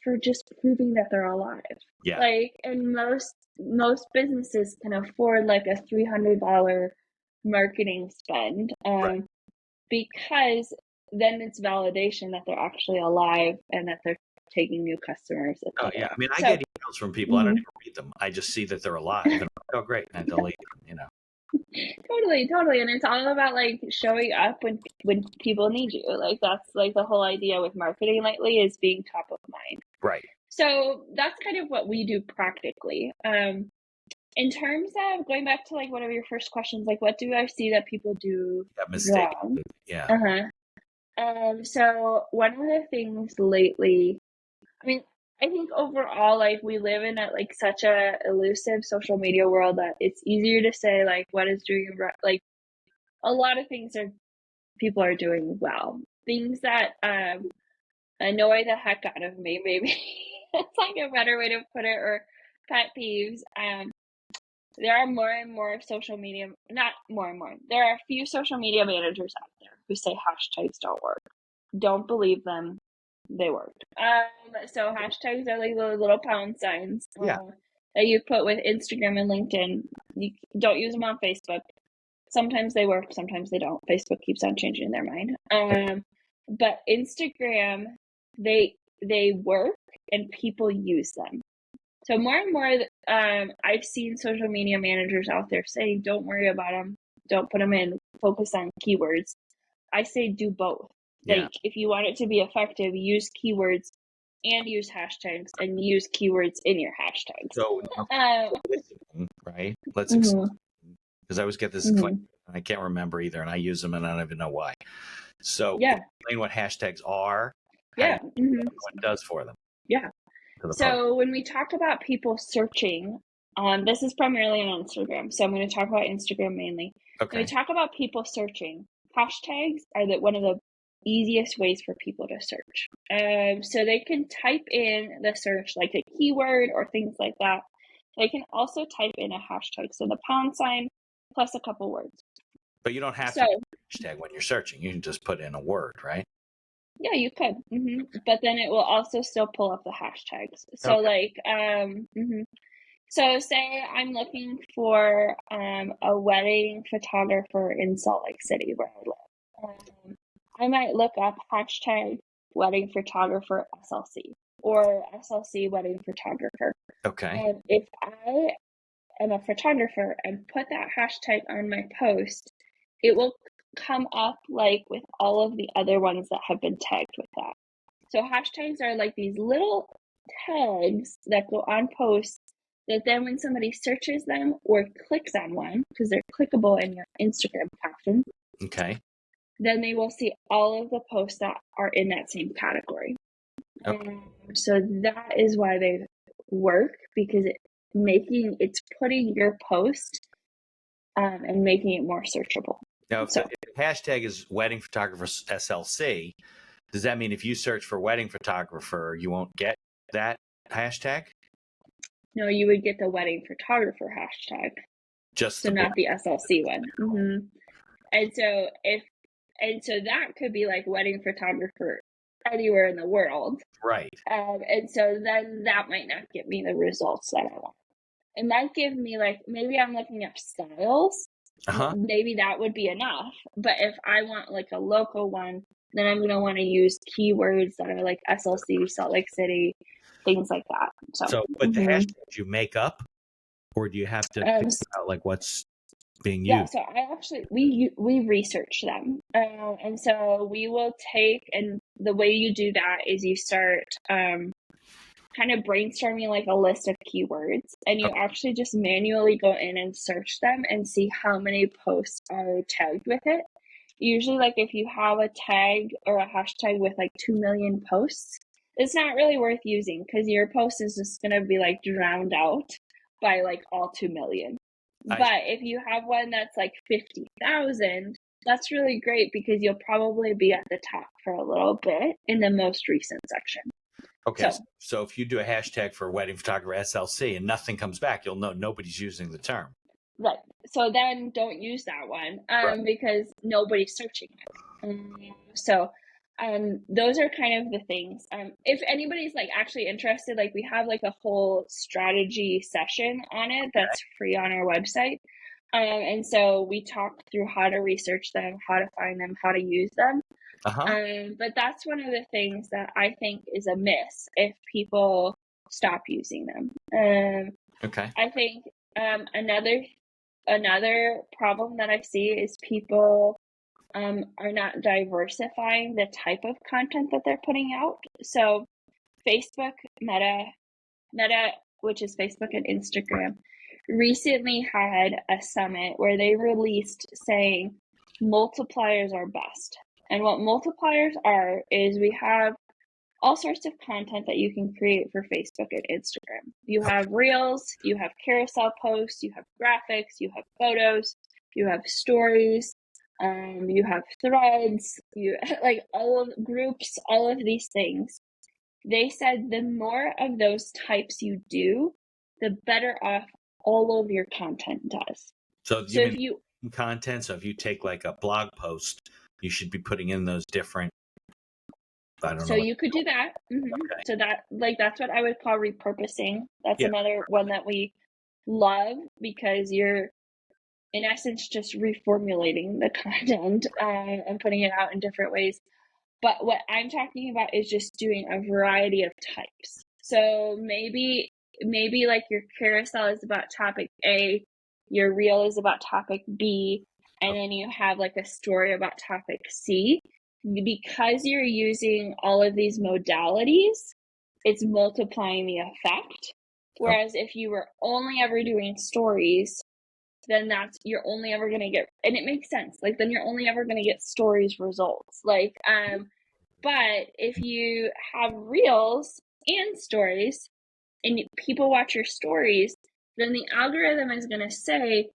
for just proving that they're alive. Yeah. Like, and most businesses can afford like a $300 marketing spend, because then it's validation that they're actually alive and that they're taking new customers. Oh yeah, I mean, I get emails from people. I don't even read them. I just see that they're alive. And I'm like, oh, great, and I delete them. Totally, and it's all about like showing up when people need you. Like that's like the whole idea with marketing lately is being top of mind. Right. So that's kind of what we do practically. In terms of going back to like one of your first questions, like what do I see that people do wrong? Yeah. So one of the things lately, I mean, I think overall, like we live in like such a elusive social media world that it's easier to say like what is doing right. Like a lot of things people are doing well. Things that annoy the heck out of me, maybe that's like a better way to put it, or pet peeves. There are more and more social media, not more and more. There are a few social media managers out there who say hashtags don't work. Don't believe them. They work. So hashtags are like the little pound signs that you put with Instagram and LinkedIn. You don't use them on Facebook. Sometimes they work, sometimes they don't. Facebook keeps on changing their mind. But Instagram, they work and people use them. So more and more, I've seen social media managers out there saying, don't worry about them. Don't put them in. Focus on keywords. I say do both. Like if you want it to be effective, use keywords and use hashtags, and use keywords in your hashtags. So, right? Let's explain, because I always get this claim, and I can't remember either, and I use them and I don't even know why. So explain what hashtags are, what it does for them. Yeah. So when we talk about people searching, this is primarily on Instagram. So I'm going to talk about Instagram mainly. Okay. When we talk about people searching, hashtags are one of the easiest ways for people to search. So they can type in the search like a keyword or things like that. They can also type in a hashtag. So the pound sign plus a couple words. But you don't have to put a hashtag when you're searching. You can just put in a word, right? Yeah, you could. But then it will also still pull up the hashtags. So So say I'm looking for a wedding photographer in Salt Lake City where I live. I might look up hashtag wedding photographer SLC or SLC wedding photographer. Okay. And if I am a photographer and put that hashtag on my post, it will come up like with all of the other ones that have been tagged with that. So hashtags are like these little tags that go on posts that then when somebody searches them or clicks on one, because they're clickable in your Instagram caption, Okay. then they will see all of the posts that are in that same category. Okay. So that is why they work, because it's putting your post and making it more searchable. Now, if the hashtag is wedding photographer SLC, does that mean if you search for wedding photographer, you won't get that hashtag? No, you would get the wedding photographer hashtag. Just not the SLC one. Mm-hmm. And so that could be like wedding photographer anywhere in the world. Right. And so then that might not get me the results that I want. It might give me like, maybe I'm looking up styles. Maybe that would be enough. But if I want like a local one, then I'm going to want to use keywords that are like SLC, Salt Lake City, things like that. But the hashtags you make up, or do you have to figure out like what's being used? Yeah, so I actually, we research them. And so we will take, and the way you do that is you start kind of brainstorming like a list of keywords, and you actually just manually go in and search them and see how many posts are tagged with it. Usually, like if you have a tag or a hashtag with like 2 million posts, it's not really worth using because your post is just going to be like drowned out by like all 2 million. But if you have one that's like 50,000, that's really great because you'll probably be at the top for a little bit in the most recent section. Okay, so if you do a hashtag for wedding photographer SLC and nothing comes back, you'll know nobody's using the term. Right. So then don't use that one because nobody's searching it. Those are kind of the things. If anybody's like actually interested, like we have like a whole strategy session on it that's free on our website. And so we talk through how to research them, how to find them, how to use them. But that's one of the things that I think is a miss if people stop using them. I think another problem that I see is people are not diversifying the type of content that they're putting out. So Facebook, Meta, which is Facebook and Instagram, recently had a summit where they released saying multipliers are best. And what multipliers are is we have all sorts of content that you can create for Facebook and Instagram. You have reels, you have carousel posts, you have graphics, you have photos, you have stories, you have threads, you like all of groups, all of these things. They said the more of those types you do, the better off all of your content does. So if you content, so if you take like a blog post, you should be putting in those different. So you could do that. So that's what I would call repurposing. That's another one that we love because you're in essence just reformulating the content and putting it out in different ways. But what I'm talking about is just doing a variety of types. So maybe like your carousel is about topic A, your reel is about topic B, and then you have like a story about topic C. Because you're using all of these modalities, it's multiplying the effect. Whereas if you were only ever doing stories, then you're only ever going to get, and it makes sense. Like then you're only ever going to get stories results. Like, but if you have reels and stories and people watch your stories, then the algorithm is going to say,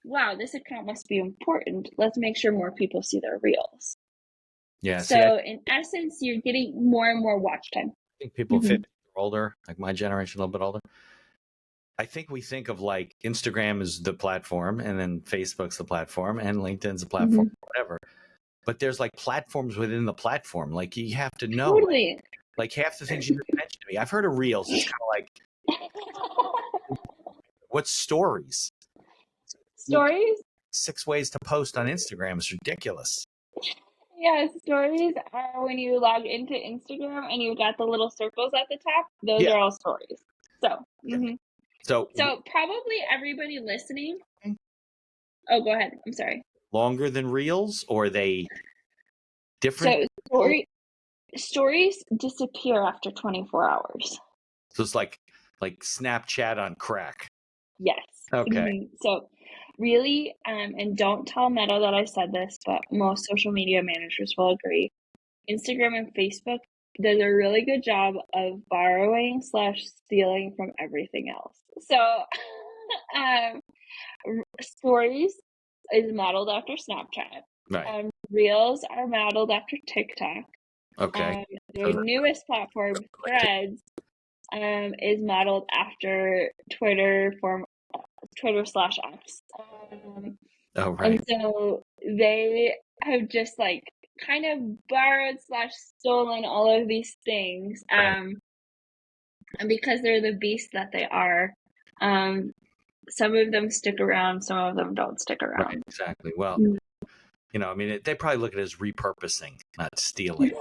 wow, this account must be important. Let's make sure more people see their reels. Yeah. So in essence, you're getting more and more watch time. I think people 50 or older, like my generation, a little bit older. I think we think of like Instagram as the platform, and then Facebook's the platform, and LinkedIn's the platform, whatever. But there's like platforms within the platform. Like you have to know. Totally. Like half the things you mentioned to me. I've heard of reels. It's kind of like, what's stories? Stories? 6 ways to post on Instagram is ridiculous. Yeah, stories are when you log into Instagram and you've got the little circles at the top. Those Yeah. are all stories. So, So so probably everybody listening. Oh, go ahead. I'm sorry. longer than reels, or are they different? So stories disappear after 24 hours. So it's like Snapchat on crack. Yes. Okay. So really, and don't tell Meta that I said this, but most social media managers will agree. Instagram and Facebook does a really good job of borrowing / stealing from everything else. So um, stories is modeled after Snapchat. Right. Reels are modeled after TikTok. Okay. Their newest platform, Threads, is modeled after Twitter /X. Oh, right. And so they have just like kind of borrowed / stolen all of these things. Right. And because they're the beast that they are, some of them stick around, some of them don't stick Right. around. Exactly. Well, I mean, they probably look at it as repurposing, not stealing.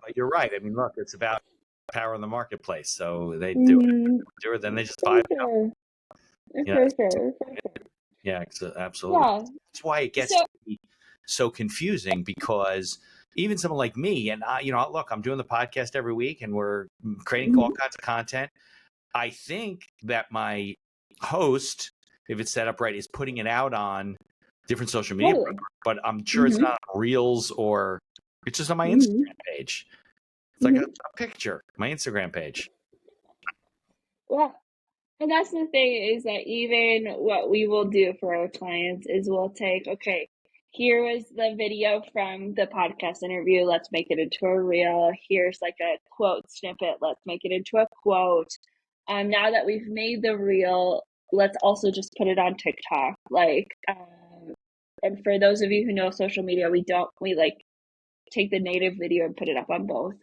But you're right. I mean, look, it's about power in the marketplace. So they do it, then they just buy it up. For sure. Yeah, absolutely. Yeah. That's why it gets to be so confusing, because even someone like me, and look, I'm doing the podcast every week and we're creating all kinds of content. I think that my host, if it's set up right, is putting it out on different social media, but I'm sure it's not on Reels, or it's just on my Instagram page. It's like a picture, my Instagram page. Well, and that's the thing, is that even what we will do for our clients is we'll take, okay, here was the video from the podcast interview. Let's make it into a reel. Here's like a quote snippet. Let's make it into a quote. Now that we've made the reel, let's also just put it on TikTok. And for those of you who know social media, we like take the native video and put it up on both.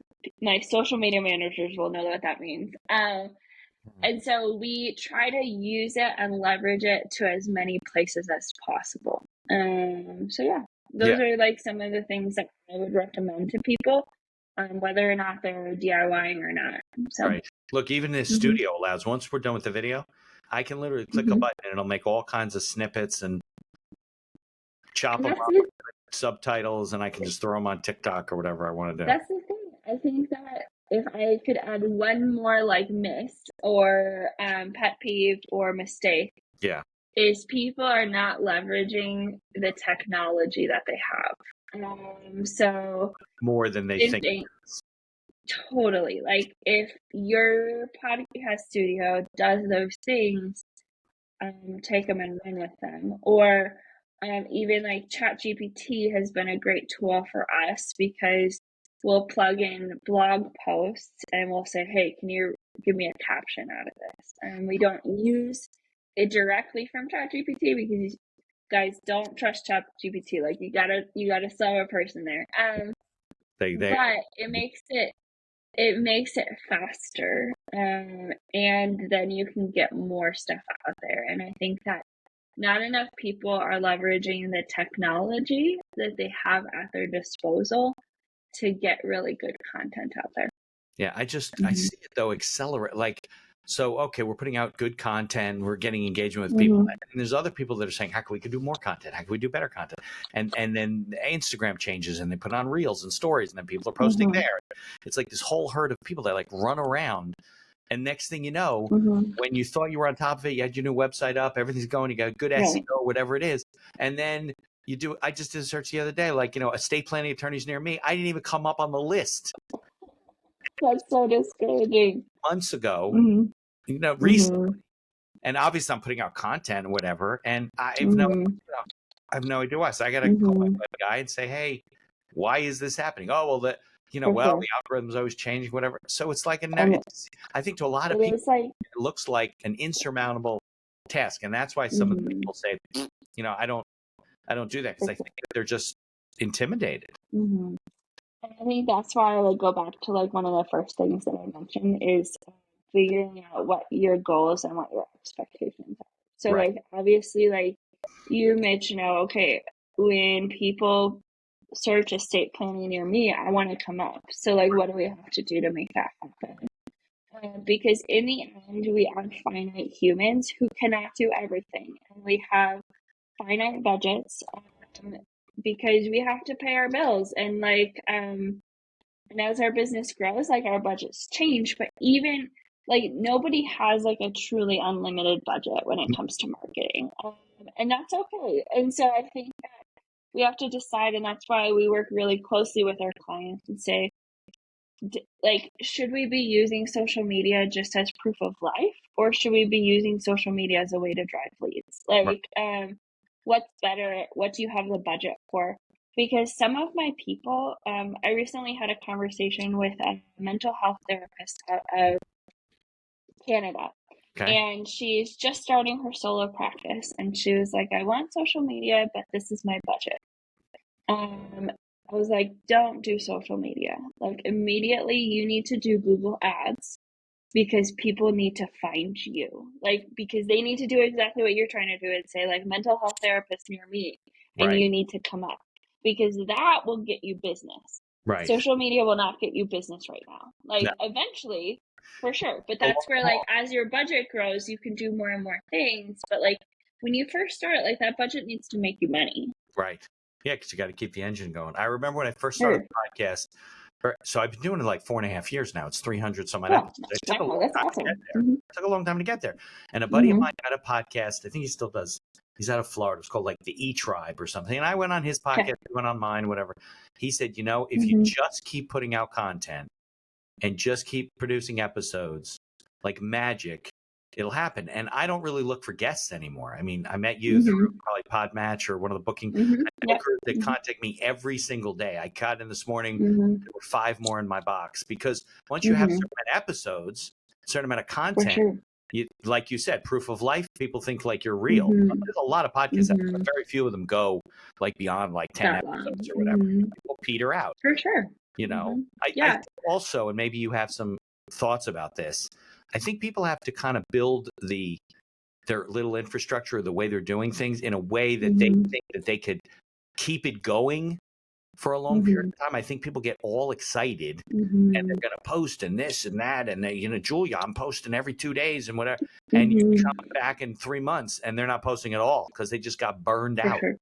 My social media managers will know what that means. And so we try to use it and leverage it to as many places as possible. So yeah, those are like some of the things that I would recommend to people, whether or not they're DIYing or not. So. Right. Look, even this studio allows, once we're done with the video, I can literally click a button and it'll make all kinds of snippets and chop them up with subtitles, and I can just throw them on TikTok or whatever I want to do. That's the thing. I think that if I could add one more like miss or pet peeve or mistake, is people are not leveraging the technology that they have. So more than they think. Totally. Like if your podcast studio does those things, take them and run with them. Or even like ChatGPT has been a great tool for us, because we'll plug in blog posts and we'll say, hey, can you give me a caption out of this? And we don't use it directly from ChatGPT, because guys, don't trust ChatGPT. Like you gotta sell a person there. But it makes it faster, and then you can get more stuff out there. And I think that not enough people are leveraging the technology that they have at their disposal to get really good content out there. Yeah, I see it though accelerate. Like, so okay, we're putting out good content, we're getting engagement with people, and there's other people that are saying, how can we do more content? How can we do better content? And then Instagram changes and they put on reels and stories, and then people are posting there. It's like this whole herd of people that like run around, and next thing you know, when you thought you were on top of it, you had your new website up, everything's going, you got good SEO, whatever it is, and then I just did a search the other day, like, estate planning attorneys near me. I didn't even come up on the list. That's so discouraging. Months ago, recently. And obviously I'm putting out content or whatever, and I have no idea why. So I got to call my guy and say, hey, why is this happening? Oh, well, the algorithm's always changing, whatever. So it's like I think to a lot of people, it looks like an insurmountable task. And that's why some of the people say, I don't do that, because I think they're just intimidated. I think that's why I would go back to like one of the first things that I mentioned is figuring out what your goals and what your expectations are. So like obviously, like you mentioned, okay, when people search estate planning near me, I want to come up. So like, what do we have to do to make that happen? Because in the end, we are finite humans who cannot do everything. And we have finite budgets because we have to pay our bills. And like, and as our business grows, like our budgets change, but even like nobody has like a truly unlimited budget when it comes to marketing. And that's okay. And so I think that we have to decide, and that's why we work really closely with our clients and say, like, should we be using social media just as proof of life, or should we be using social media as a way to drive leads? Like, what's better? What do you have the budget for? Because some of my people, I recently had a conversation with a mental health therapist out of Canada. Okay. And she's just starting her solo practice. And she was like, I want social media, but this is my budget. I was like, don't do social media. Like, immediately you need to do Google Ads because people need to find you. Like, because they need to do exactly what you're trying to do and say, like, mental health therapist near me. And Right. you need to come up because that will get you business. Right. Social media will not get you business right now. Like, eventually, for sure. But that's where, like, as your budget grows, you can do more and more things. But, like, when you first start, like, that budget needs to make you money. Right. Yeah, because you got to keep the engine going. I remember when I first started the podcast. So I've been doing it like 4.5 years now. It's 300 some odd episodes. It took a long time to get there. It took a long time to get there. And a buddy of mine had a podcast. I think he still does. He's out of Florida. It's called like the E Tribe or something. And I went on his podcast. He went on mine, whatever. He said, you know, if you just keep putting out content and just keep producing episodes like magic, it'll happen. And I don't really look for guests anymore. I mean, I met you through probably Podmatch or one of the booking. They contact me every single day. I got in this morning, there were 5 more in my box because once you have certain amount of episodes, a certain amount of content, you, like you said, proof of life, people think like you're real. There's a lot of podcasts, but very few of them go like beyond like 10 episodes or whatever. People peter out. For sure. You know, I think also, and maybe you have some thoughts about this, I think people have to kind of build their little infrastructure, the way they're doing things in a way that they think that they could keep it going for a long period of time. I think people get all excited and they're going to post and this and that. And they, you know, Julia, I'm posting every 2 days and whatever. And you come back in 3 months and they're not posting at all because they just got burned out. Sure.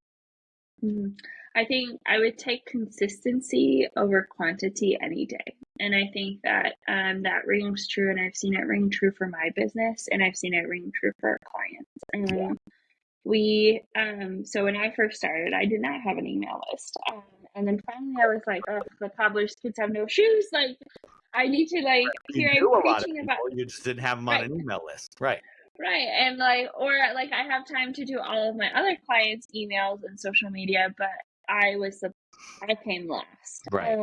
I think I would take consistency over quantity any day. And I think that that rings true. And I've seen it ring true for my business and I've seen it ring true for our clients. So when I first started, I did not have an email list. And then finally I was like, oh, the cobbler's kids have no shoes. Like, I need to, like, here I'm preaching about. You just didn't have them on an email list. Right. Right. And like, or like I have time to do all of my other clients' emails and social media, but I came last. Right.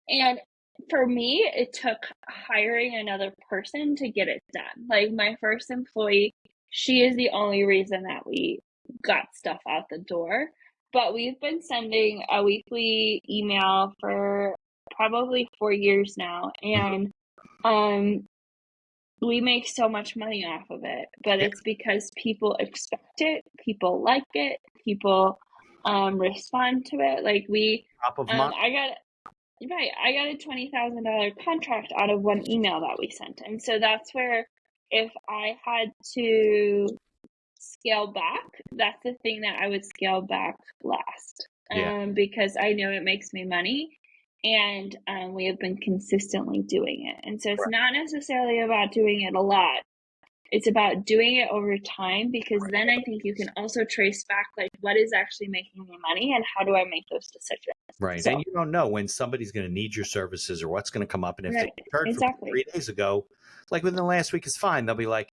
And for me, it took hiring another person to get it done. Like my first employee, she is the only reason that we got stuff out the door. But we've been sending a weekly email for probably 4 years now. And we make so much money off of it, but it's because people expect it, people like it, people respond to it. Like top of mind. I got a $20,000 contract out of one email that we sent. And so that's where if I had to scale back, that's the thing that I would scale back last. Because I know it makes me money. And we have been consistently doing it. And so it's not necessarily about doing it a lot. It's about doing it over time, because then I think you can also trace back, like, what is actually making me money and how do I make those decisions? Right. So, and you don't know when somebody's going to need your services or what's going to come up. And if they heard from 3 days ago, like within the last week is fine. They'll be like,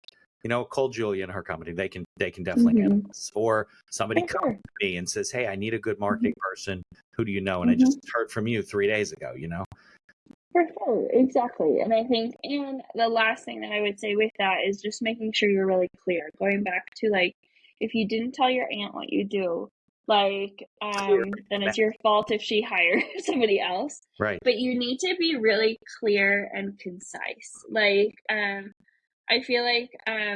you know, call Julia and her company. They can definitely handle this. Or somebody comes to me and says, hey, I need a good marketing person. Who do you know? And I just heard from you 3 days ago, you know? For sure. Exactly. And I think, and the last thing that I would say with that is just making sure you're really clear. Going back to, like, if you didn't tell your aunt what you do, like, then it's your fault if she hires somebody else. Right. But you need to be really clear and concise. Like, I feel like, I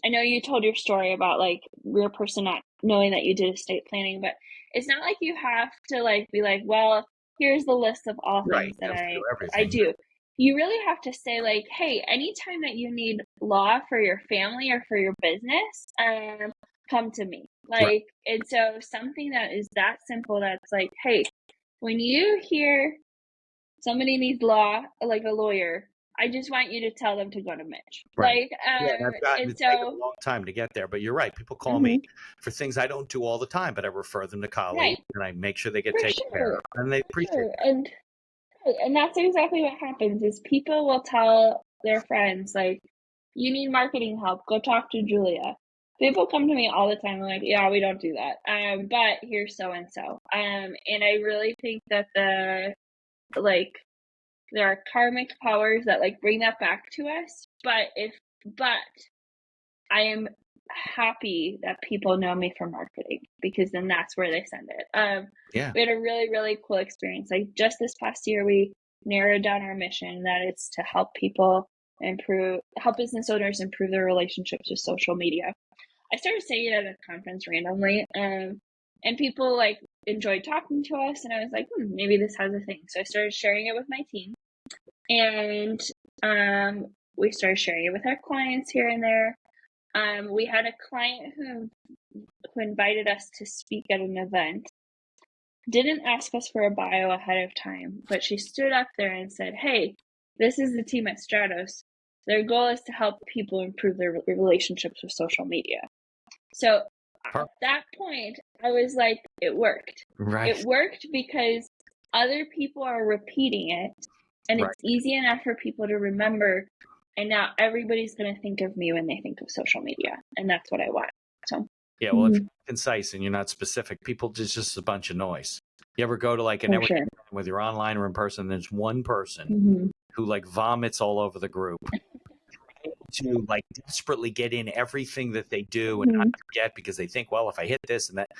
know you told your story about, like, your person not knowing that you did estate planning, but it's not like you have to like be like, well, here's the list of all things that I do. You really have to say like, hey, anytime that you need law for your family or for your business, come to me. Like, and so something that is that simple, that's like, hey, when you hear somebody needs law, like a lawyer, I just want you to tell them to go to Mitch. Right. Like, it's taken a long time to get there, but you're right. People call me for things I don't do all the time, but I refer them to colleagues and I make sure they get taken care of, and they appreciate it. And that's exactly what happens is people will tell their friends, like, you need marketing help, go talk to Julia. People come to me all the time, like, yeah, we don't do that. But here's so-and-so. And I really think that there are karmic powers that like bring that back to us. But I am happy that people know me for marketing, because then that's where they send it. We had a really, really cool experience. Like just this past year, we narrowed down our mission that it's to help business owners improve their relationships with social media. I started saying it at a conference randomly, and people like enjoyed talking to us, and I was like, maybe this has a thing. So I started sharing it with my team, and we started sharing it with our clients here and there. We had a client who invited us to speak at an event, didn't ask us for a bio ahead of time, but she stood up there and said, hey, this is the team at Stratos. Their goal is to help people improve their relationships with social media. So at that point, I was like, it worked. It worked because other people are repeating it, and it's easy enough for people to remember. And now everybody's going to think of me when they think of social media. And that's what I want. So, yeah, well, if you're concise and you're not specific, people just a bunch of noise. You ever go to like a networking whether you're online or in person, there's one person who like vomits all over the group to like desperately get in everything that they do and not forget, because they think, well, if I hit this and that,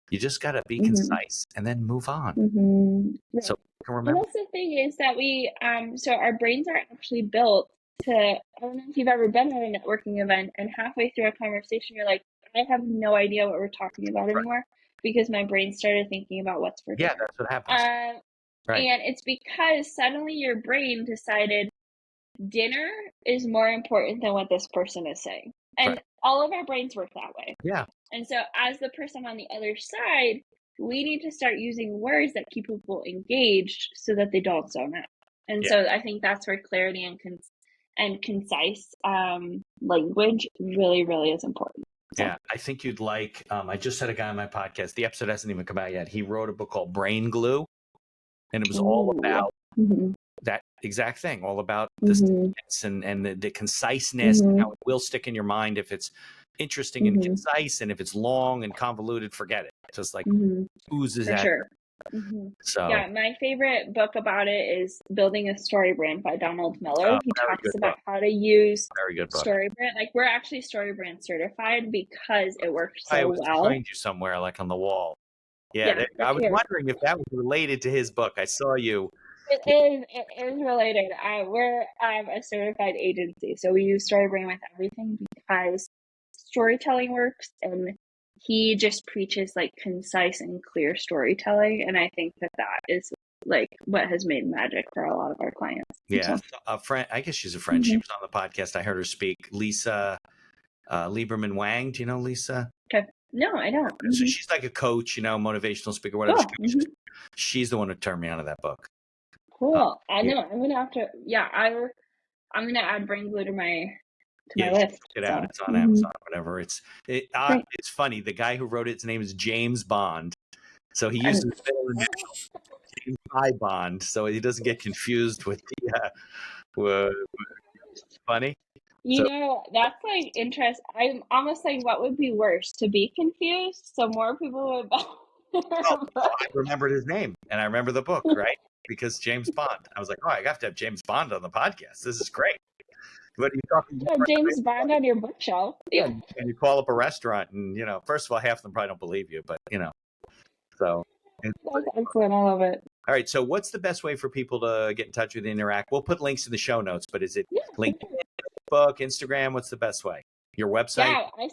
you just got to be concise and then move on. So you can remember. And that's the thing is that we, so our brains are actually built to, I don't know if you've ever been at a networking event and halfway through a conversation, you're like, I have no idea what we're talking about anymore, because my brain started thinking about what's for dinner. Yeah, that's what happens. And it's because suddenly your brain decided dinner is more important than what this person is saying. And all of our brains work that way. Yeah. And so as the person on the other side, we need to start using words that keep people engaged so that they don't zone out. And so I think that's where clarity and concise language really, really is important. So. Yeah, I think you'd like, I just had a guy on my podcast, the episode hasn't even come out yet. He wrote a book called Brain Glue, and it was all about that exact thing, all about the stickiness and the conciseness, and how it will stick in your mind if it's interesting and concise, and if it's long and convoluted, forget it. It's just like oozes out. Sure. So yeah, my favorite book about it is Building a Story Brand by Donald Miller. He talks about how to use story brand. Like we're actually story brand certified because it works so well. I find you somewhere like on the wall. Yeah, I was wondering if that was related to his book. I saw you. It is related. We're a certified agency, so we use StoryBrain with everything because storytelling works, and he just preaches like concise and clear storytelling, and I think that is like what has made magic for a lot of our clients. Yeah, so a friend. I guess she's a friend. She was on the podcast. I heard her speak. Lisa Lieberman Wang. Do you know Lisa? Okay. No, I don't. So she's like a coach, motivational speaker, whatever. She's the one who turned me onto that book. Cool. I know. I'm gonna have to. Yeah, I'm gonna add Brain Glue to my list. Check it out. It's on Amazon, whatever. It's funny. The guy who wrote it, his name is James Bond, so he uses middle initial James I Bond, so he doesn't get confused with the. Funny. That's like interesting. I'm almost like, what would be worse, to be confused so more people would. I remembered his name and I remember the book, right? Because James Bond. I was like, I have to have James Bond on the podcast. This is great. What are you talking about? James Bond on your bookshelf. Yeah, and you call up a restaurant, and first of all, half of them probably don't believe you, but so. That's excellent. I love it. All right. So, what's the best way for people to get in touch with you, interact? We'll put links in the show notes, but is it LinkedIn, Facebook, Instagram? What's the best way? Your website? Yeah, I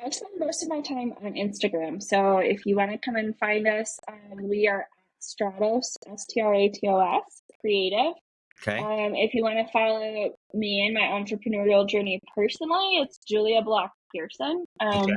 spend most of my time on Instagram. So if you want to come and find us, we are at Stratos, Stratos Creative. Okay. If you want to follow me and my entrepreneurial journey personally, it's Julia Block Pearson. Okay.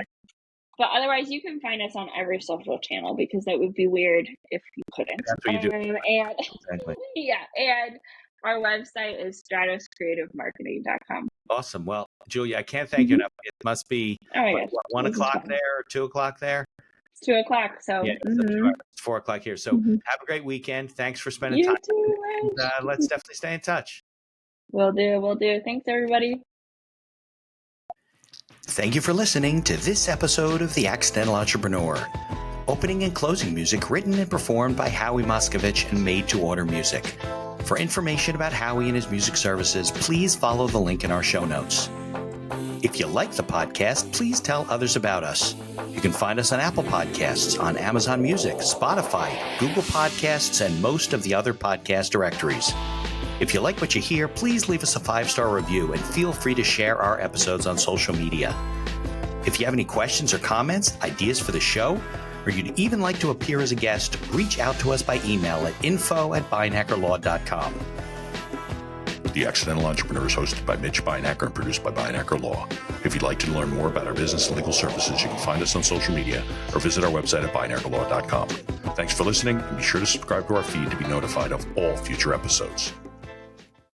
But otherwise, you can find us on every social channel because that would be weird if you couldn't. That's what you do. And Exactly. yeah, and our website is stratoscreativemarketing.com. Awesome. Well, Julia, I can't thank you enough. It must be Oh my gosh, 1 this is o'clock fun. there or 2 o'clock there. It's 2 o'clock, so Yeah, it's 4 o'clock here. So have a great weekend. Thanks for spending you time. too, And, let's definitely stay in touch. Will do. Thanks, everybody. Thank you for listening to this episode of The Accidental Entrepreneur. Opening and closing music written and performed by Howie Moskovich and made to order music. For information about Howie and his music services, please follow the link in our show notes. If you like the podcast, please tell others about us. You can find us on Apple Podcasts, on Amazon Music, Spotify, Google Podcasts, and most of the other podcast directories. If you like what you hear, please leave us a 5-star review and feel free to share our episodes on social media. If you have any questions or comments, ideas for the show, or you'd even like to appear as a guest, reach out to us by email at info@beinhackerlaw.com. The Accidental Entrepreneur is hosted by Mitch Beinhacker and produced by Beinhacker Law. If you'd like to learn more about our business and legal services, you can find us on social media or visit our website at beinhackerlaw.com. Thanks for listening, and be sure to subscribe to our feed to be notified of all future episodes.